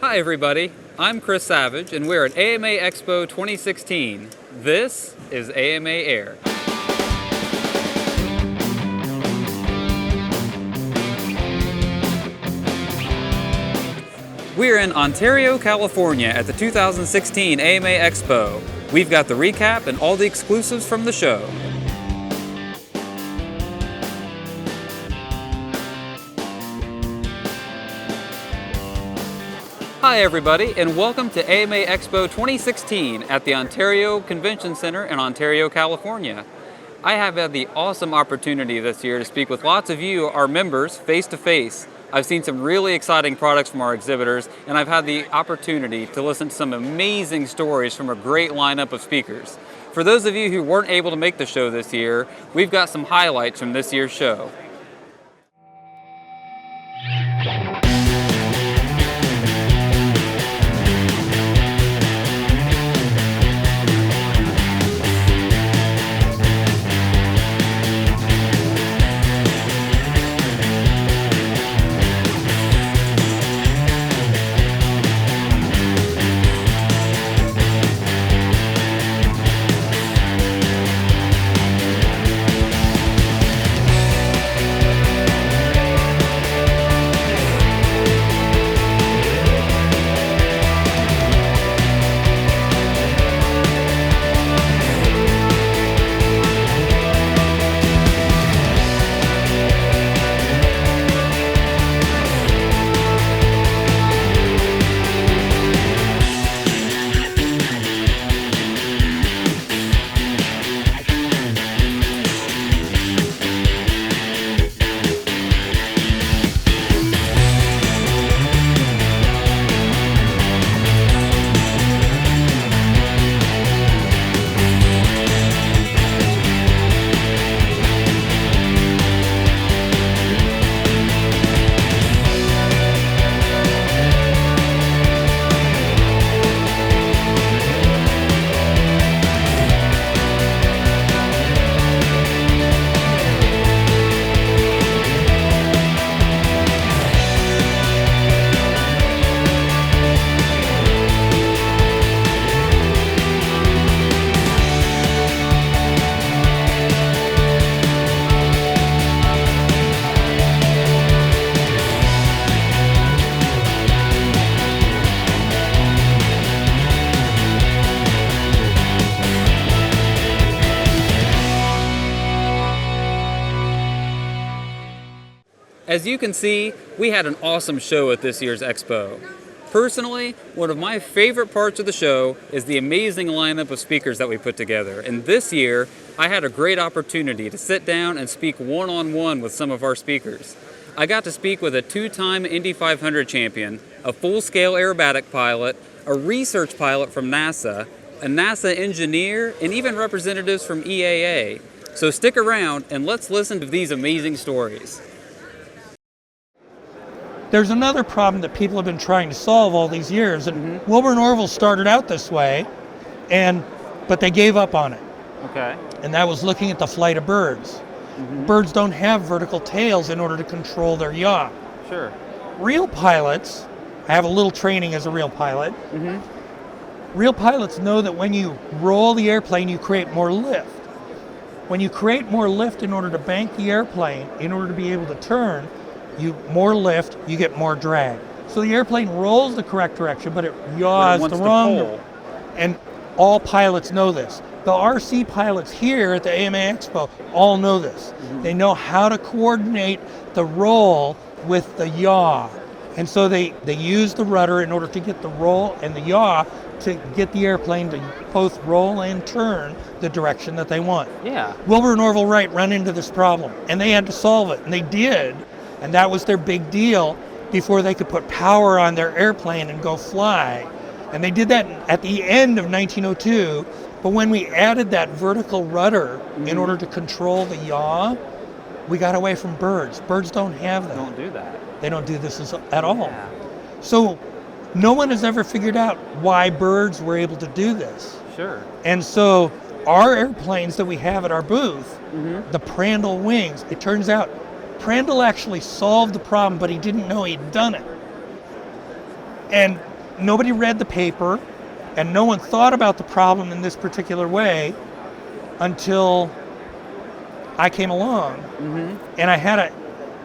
Hi everybody, I'm Chris Savage and we're at AMA Expo 2016. This is AMA Air. We're in Ontario, California at the 2016 AMA Expo. We've got the recap and all the exclusives from the show. Hi everybody, and welcome to AMA Expo 2016 at the Ontario Convention Center in Ontario, California. I have had the awesome opportunity this year to speak with lots of you, our members, face to face. I've seen some really exciting products from our exhibitors, and I've had the opportunity to listen to some amazing stories from a great lineup of speakers. For those of you who weren't able to make the show this year, we've got some highlights from this year's show. As you can see, we had an awesome show at this year's Expo. Personally, one of my favorite parts of the show is the amazing lineup of speakers that we put together. And this year, I had a great opportunity to sit down and speak one-on-one with some of our speakers. I got to speak with a two-time Indy 500 champion, a full-scale aerobatic pilot, a research pilot from NASA, a NASA engineer, and even representatives from EAA. So stick around and let's listen to these amazing stories. There's another problem that people have been trying to solve all these years, and Wilbur and Orville started out this way, but they gave up on it. Okay. And that was looking at the flight of birds. Birds don't have vertical tails in order to control their yaw. Sure. Real pilots, I have a little training as a real pilot. Real pilots know that when you roll the airplane, you create more lift. When you create more lift in order to bank the airplane, in order to be able to turn, more lift, you get more drag. So the airplane rolls the correct direction, but it yaws the wrong direction. And all pilots know this. The RC pilots here at the AMA Expo all know this. They know how to coordinate the roll with the yaw. And so they use the rudder in order to get the roll and the yaw to get the airplane to both roll and turn the direction that they want. Yeah. Wilbur and Orville Wright run into this problem, and they had to solve it, and they did. And that was their big deal before they could put power on their airplane and go fly. And they did that at the end of 1902. But when we added that vertical rudder in order to control the yaw, we got away from birds. Birds don't have that. Don't do that. They don't do this at all. Yeah. So no one has ever figured out why birds were able to do this. Sure. And so our airplanes that we have at our booth, the Prandtl wings, it turns out Prandtl actually solved the problem, but he didn't know he'd done it. And nobody read the paper, and no one thought about the problem in this particular way until I came along. And I had an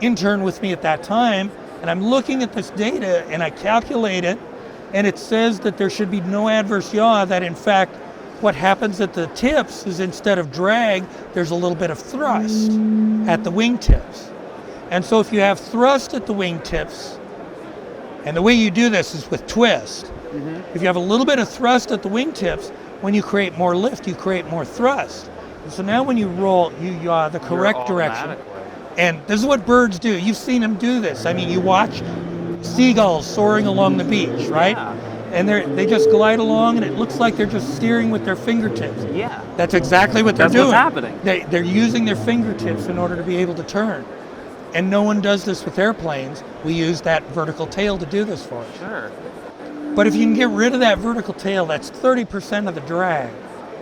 intern with me at that time, and I'm looking at this data, and I calculate it, and it says that there should be no adverse yaw, that in fact, what happens at the tips is instead of drag, there's a little bit of thrust at the wingtips. And so if you have thrust at the wingtips, and the way you do this is with twist. If you have a little bit of thrust at the wingtips, when you create more lift, you create more thrust. And so now when you roll, you yaw the correct direction. And this is what birds do. You've seen them do this. I mean, you watch seagulls soaring along the beach, right? Yeah. And they just glide along, and it looks like they're just steering with their fingertips. Yeah. That's exactly what they're That's doing. what's happening. They're using their fingertips in order to be able to turn. And no one does this with airplanes. We use that vertical tail to do this for us. Sure. But if you can get rid of that vertical tail, that's 30% of the drag.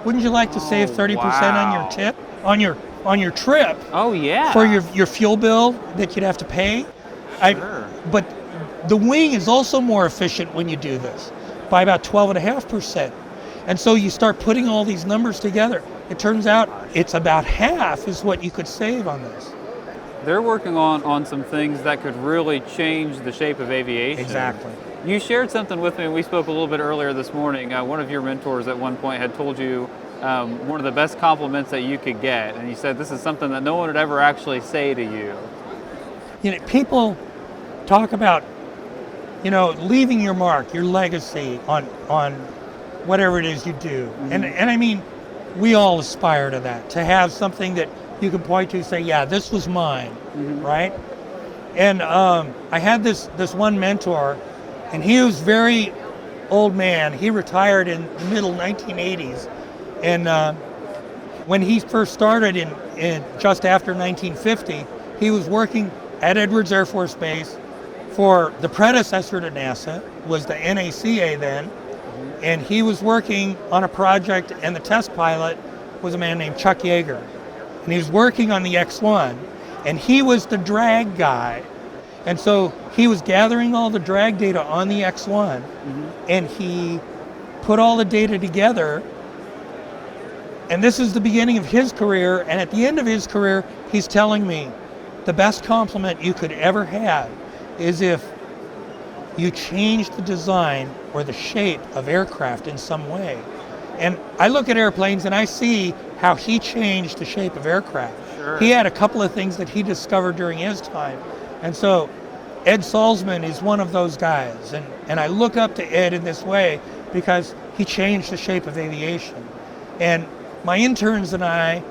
Wouldn't you like to save 30% on your tip, on your trip? Oh yeah. For your fuel bill that you'd have to pay? Sure. But the wing is also more efficient when you do this, by about 12.5%. And so you start putting all these numbers together. It turns out it's about half is what you could save on this. They're working on some things that could really change the shape of aviation. Exactly. You shared something with me. We spoke a little bit earlier this morning. One of your mentors at one point had told you one of the best compliments that you could get, and you said this is something that no one would ever actually say to you. You know, people talk about, you know, leaving your mark, your legacy on whatever it is you do, and I mean, we all aspire to that, to have something that you can point to, say, yeah, this was mine, right? And I had this one mentor, and he was very old man. He retired in the middle 1980s, and when he first started in just after 1950, he was working at Edwards Air Force Base for the predecessor to NASA, was the NACA then, and he was working on a project, and the test pilot was a man named Chuck Yeager. And he was working on the X1, and he was the drag guy. And so he was gathering all the drag data on the X1, and he put all the data together. And this is the beginning of his career, and at the end of his career, he's telling me, the best compliment you could ever have is if you change the design or the shape of aircraft in some way. And I look at airplanes and I see how he changed the shape of aircraft. Sure. He had a couple of things that he discovered during his time. And so Ed Salzman is one of those guys. And I look up to Ed in this way because he changed the shape of aviation. And my interns and I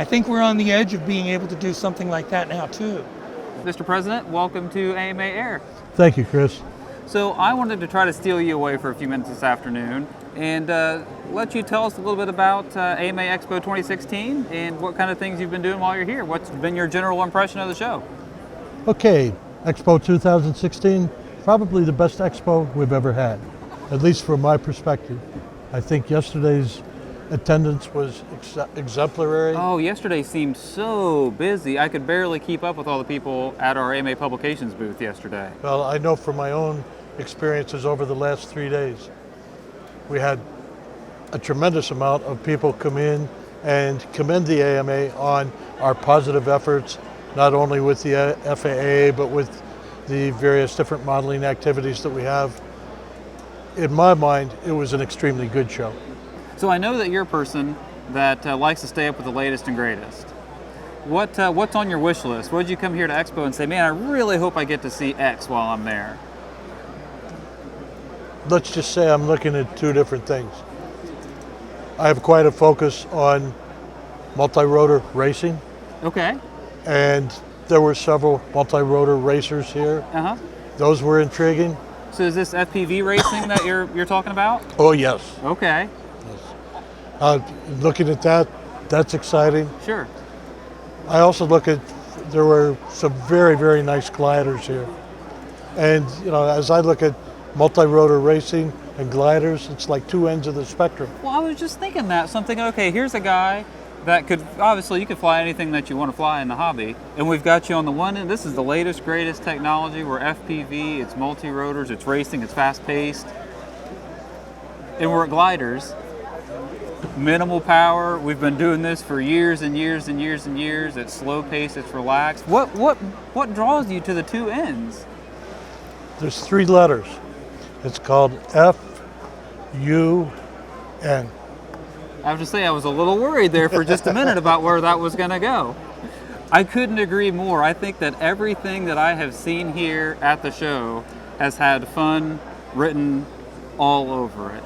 think we're on the edge of being able to do something like that now too. Mr. President, welcome to AMA Air. Thank you, Chris. So I wanted to try to steal you away for a few minutes this afternoon and let you tell us a little bit about AMA Expo 2016 and what kind of things you've been doing while you're here. What's been your general impression of the show? Okay, Expo 2016, probably the best expo we've ever had, at least from my perspective. I think yesterday's attendance was exemplary. Oh, yesterday seemed so busy. I could barely keep up with all the people at our AMA Publications booth yesterday. Well, I know from my own experiences over the last 3 days, we had a tremendous amount of people come in and commend the AMA on our positive efforts, not only with the FAA, but with the various different modeling activities that we have. In my mind, it was an extremely good show. So I know that you're a person that likes to stay up with the latest and greatest. What's on your wish list? What did you come here to Expo and say, man, I really hope I get to see X while I'm there? Let's just say I'm looking at two different things. I have quite a focus on multi-rotor racing, Okay. and there were several multi-rotor racers here. Uh-huh. Those were intriguing. So is this FPV racing that you're talking about? Oh, yes. Okay. Looking at that, that's exciting. Sure. I also look at, there were some very, very nice gliders here. And, you know, as I look at multi-rotor racing and gliders, it's like two ends of the spectrum. Well, I was just thinking that. So I'm thinking, okay, here's a guy that could, obviously you could fly anything that you want to fly in the hobby. And we've got you on the one end. This is the latest, greatest technology. We're FPV, it's multi-rotors, it's racing, it's fast-paced. and we're at gliders. Minimal power. We've been doing this for years and years and years and years. It's slow pace. It's relaxed. What draws you to the two ends? There's 3 letters. It's called F-U-N. I have to say I was a little worried there for just a minute about where that was going to go. I couldn't agree more. I think that everything that I have seen here at the show has had fun written all over it.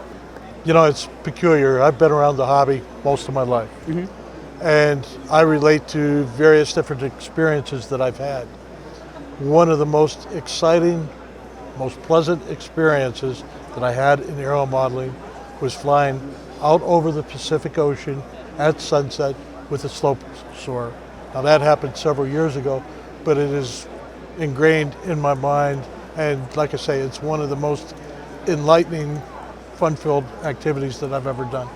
You know, it's peculiar. I've been around the hobby most of my life. And I relate to various different experiences that I've had. One of the most exciting, most pleasant experiences that I had in aero modeling was flying out over the Pacific Ocean at sunset with a slope soarer. Now that happened several years ago, but it is ingrained in my mind, and like I say, it's one of the most enlightening, fun-filled activities that I've ever done.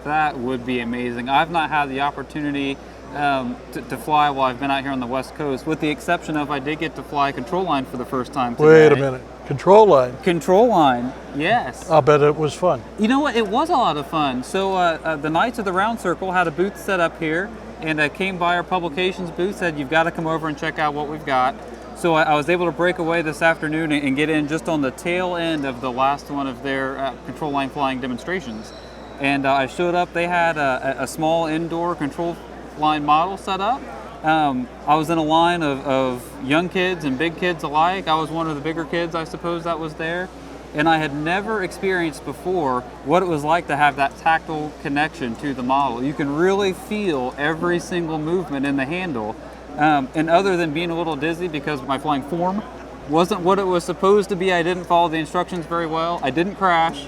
That would be amazing. I've not had the opportunity to fly while I've been out here on the West Coast, with the exception of I did get to fly control line for the first time today. Wait a minute. Control line? Control line, yes. I'll bet it was fun. You know what? It was a lot of fun. So the Knights of the Round Circle had a booth set up here, and I came by our publications booth, said you've got to come over and check out what we've got. So I was able to break away this afternoon and get in just on the tail end of the last one of their control line flying demonstrations. And I showed up, they had a small indoor control line model set up. I was in a line of young kids and big kids alike. I was one of the bigger kids, I suppose, that was there. And I had never experienced before what it was like to have that tactile connection to the model. You can really feel every single movement in the handle. And other than being a little dizzy because my flying form wasn't what it was supposed to be, I didn't follow the instructions very well. I didn't crash,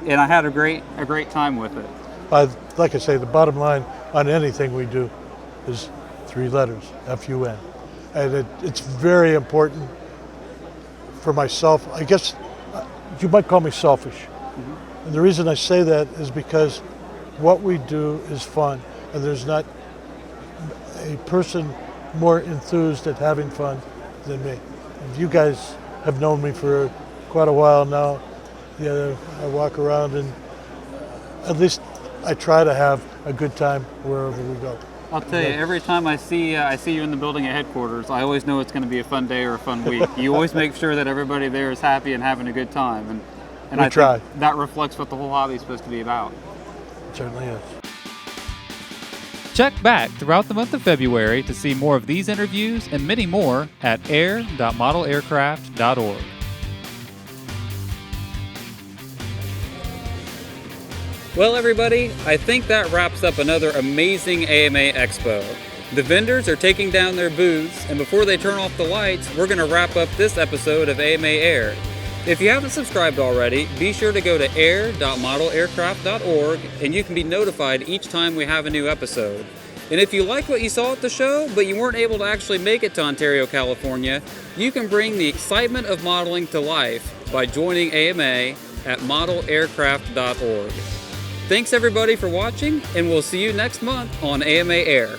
and I had a great time with it. Like I say, the bottom line on anything we do is 3 letters, F-U-N. And it's very important for myself. I guess you might call me selfish. And the reason I say that is because what we do is fun, and there's not a person more enthused at having fun than me. And you guys have known me for quite a while now. Yeah, I walk around and at least I try to have a good time wherever we go. I'll tell you, every time I see you in the building at headquarters, I always know it's going to be a fun day or a fun week. You always make sure that everybody there is happy and having a good time, and I try. think that reflects what the whole hobby is supposed to be about. It certainly is. Check back throughout the month of February to see more of these interviews and many more at air.modelaircraft.org. Well, everybody, I think that wraps up another amazing AMA Expo. The vendors are taking down their booths, and before they turn off the lights, we're going to wrap up this episode of AMA Air. If you haven't subscribed already, be sure to go to air.modelaircraft.org, and you can be notified each time we have a new episode. And if you like what you saw at the show, but you weren't able to actually make it to Ontario, California, you can bring the excitement of modeling to life by joining AMA at modelaircraft.org. Thanks everybody for watching, and we'll see you next month on AMA Air.